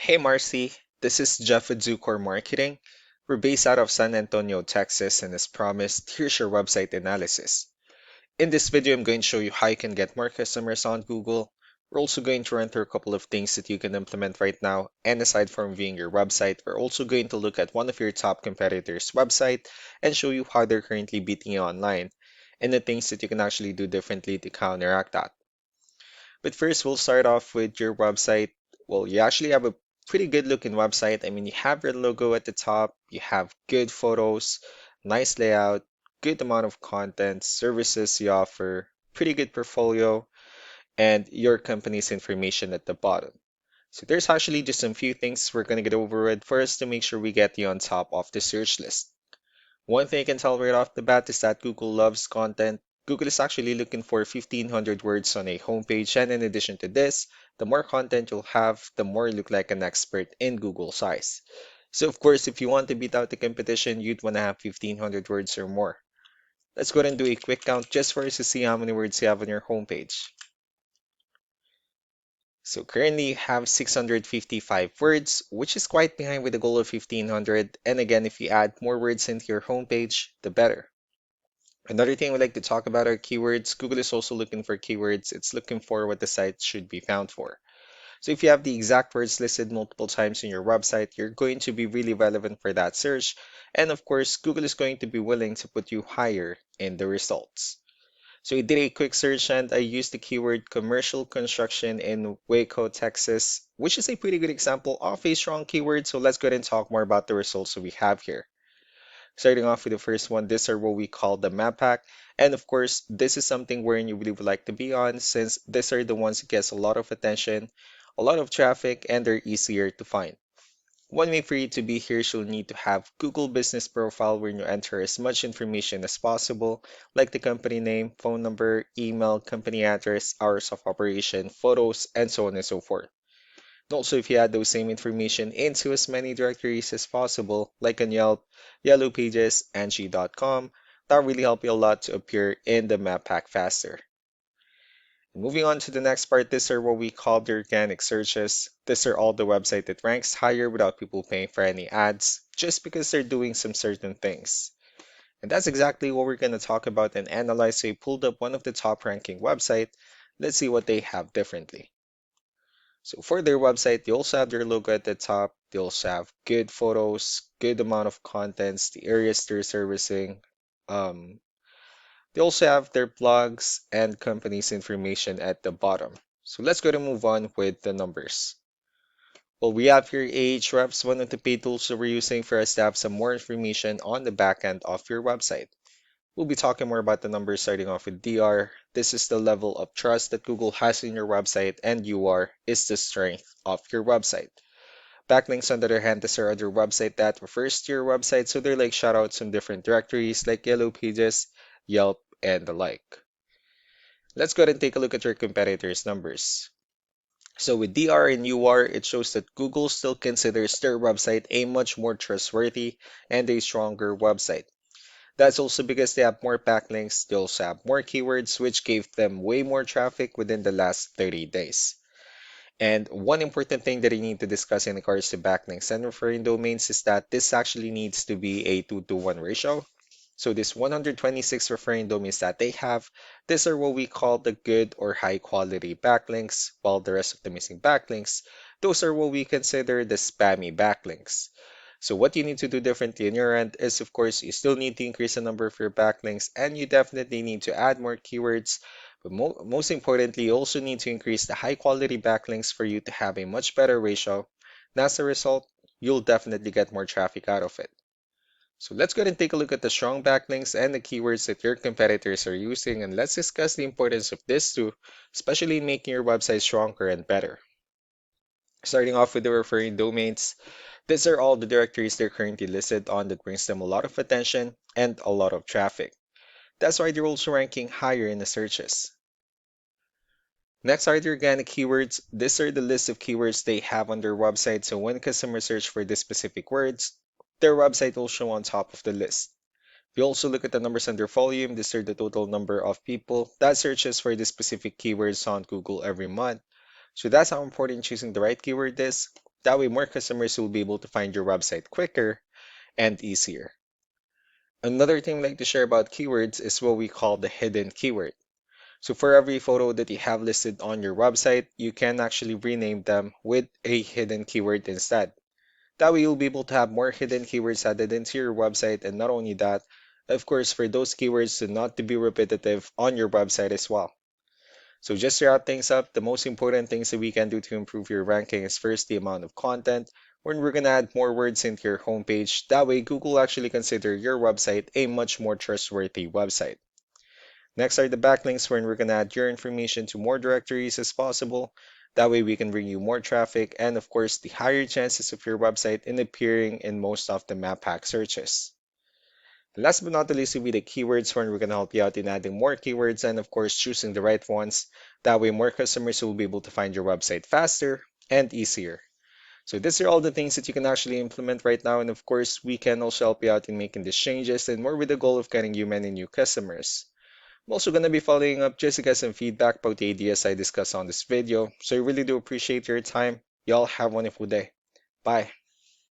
Hey Marcy, this is Jeff at Zucor Marketing. We're based out of San Antonio, Texas, and as promised, here's your website analysis. In this video, I'm going to show you how you can get more customers on Google. We're also going to run through a couple of things that you can implement right now, and aside from viewing your website, we're also going to look at one of your top competitors' website and show you how they're currently beating you online, and the things that you can actually do differently to counteract that. But first, we'll start off with your website. Well, you actually have a pretty good looking website. I mean, you have your logo at the top, you have good photos, nice layout, good amount of content, services you offer, pretty good portfolio, and your company's information at the bottom. So there's actually just some few things we're going to get over with first to make sure we get you on top of the search list. One thing I can tell right off the bat is that Google loves content. Google is actually looking for 1,500 words on a homepage, and in addition to this, the more content you'll have, the more you look like an expert in Google's eyes. So, of course, if you want to beat out the competition, you'd want to have 1,500 words or more. Let's go ahead and do a quick count just for us to see how many words you have on your homepage. So currently you have 655 words, which is quite behind with the goal of 1,500. And again, if you add more words into your homepage, the better. Another thing we like to talk about are keywords. Google is also looking for keywords. It's looking for what the site should be found for. So if you have the exact words listed multiple times in your website, you're going to be really relevant for that search. And of course, Google is going to be willing to put you higher in the results. So I did a quick search and I used the keyword commercial construction in Waco, Texas, which is a pretty good example of a strong keyword. So let's go ahead and talk more about the results that we have here. Starting off with the first one, these are what we call the map pack. And of course, this is something wherein you really would like to be on since these are the ones that gets a lot of attention, a lot of traffic, and they're easier to find. One way for you to be here is you'll need to have Google Business Profile where you enter as much information as possible, like the company name, phone number, email, company address, hours of operation, photos, and so on and so forth. And also, if you add those same information into as many directories as possible, like on Yelp, Yellow Pages, Angie.com, that really help you a lot to appear in the map pack faster. Moving on to the next part, these are what we call the organic searches. These are all the website that ranks higher without people paying for any ads, just because they're doing some certain things. And that's exactly what we're going to talk about and analyze. So I pulled up one of the top ranking website. Let's see what they have differently. So for their website, they also have their logo at the top. They also have good photos, good amount of contents, the areas they're servicing. Um, they also have their blogs and companies information at the bottom. So let's go to move on with the numbers. Well, we have here Ahrefs, one of the paid tools that we're using for us to have some more information on the back end of your website. We'll be talking more about the numbers starting off with DR. This is the level of trust that Google has in your website, and UR is the strength of your website. Backlinks, on the other hand, is our other website that refers to your website, so they're like shoutouts from different directories like Yellow Pages, Yelp, and the like. Let's go ahead and take a look at your competitors' numbers. So with DR and UR, it shows that Google still considers their website a much more trustworthy and a stronger website. That's also because they have more backlinks, they also have more keywords, which gave them way more traffic within the last 30 days. And one important thing that I need to discuss in regards to backlinks and referring domains is that this actually needs to be a 2 to 1 ratio. So this 126 referring domains that they have, these are what we call the good or high quality backlinks, while the rest of the missing backlinks, those are what we consider the spammy backlinks. So what you need to do differently on your end is, of course, you still need to increase the number of your backlinks, and you definitely need to add more keywords. But most importantly, you also need to increase the high quality backlinks for you to have a much better ratio. And as a result, you'll definitely get more traffic out of it. So let's go ahead and take a look at the strong backlinks and the keywords that your competitors are using, and let's discuss the importance of this too, especially in making your website stronger and better. Starting off with the referring domains, these are all the directories they're currently listed on that brings them a lot of attention and a lot of traffic. That's why they're also ranking higher in the searches. Next are the organic keywords. These are the list of keywords they have on their website, so when customers search for these specific words, their website will show on top of the list. If you also look at the numbers under volume, these are the total number of people that searches for the specific keywords on Google every month. So that's how important choosing the right keyword is. That way, more customers will be able to find your website quicker and easier. Another thing I'd like to share about keywords is what we call the hidden keyword. So for every photo that you have listed on your website, you can actually rename them with a hidden keyword instead. That way you'll be able to have more hidden keywords added into your website, and not only that, of course, for those keywords to not to be repetitive on your website as well. So just to wrap things up, the most important things that we can do to improve your ranking is first the amount of content, when we're gonna add more words into your homepage. That way Google actually consider your website a much more trustworthy website. Next are the backlinks, wherein we're going to add your information to more directories as possible. That way we can bring you more traffic and of course the higher chances of your website in appearing in most of the map hack searches. Last but not the least will be the keywords, wherein we're going to help you out in adding more keywords and of course choosing the right ones. That way more customers will be able to find your website faster and easier. So these are all the things that you can actually implement right now, and of course we can also help you out in making these changes and more with the goal of getting you many new customers. I'm also going to be following up just to get some feedback about the ideas I discussed on this video. So I really do appreciate your time. Y'all have a wonderful day. Bye.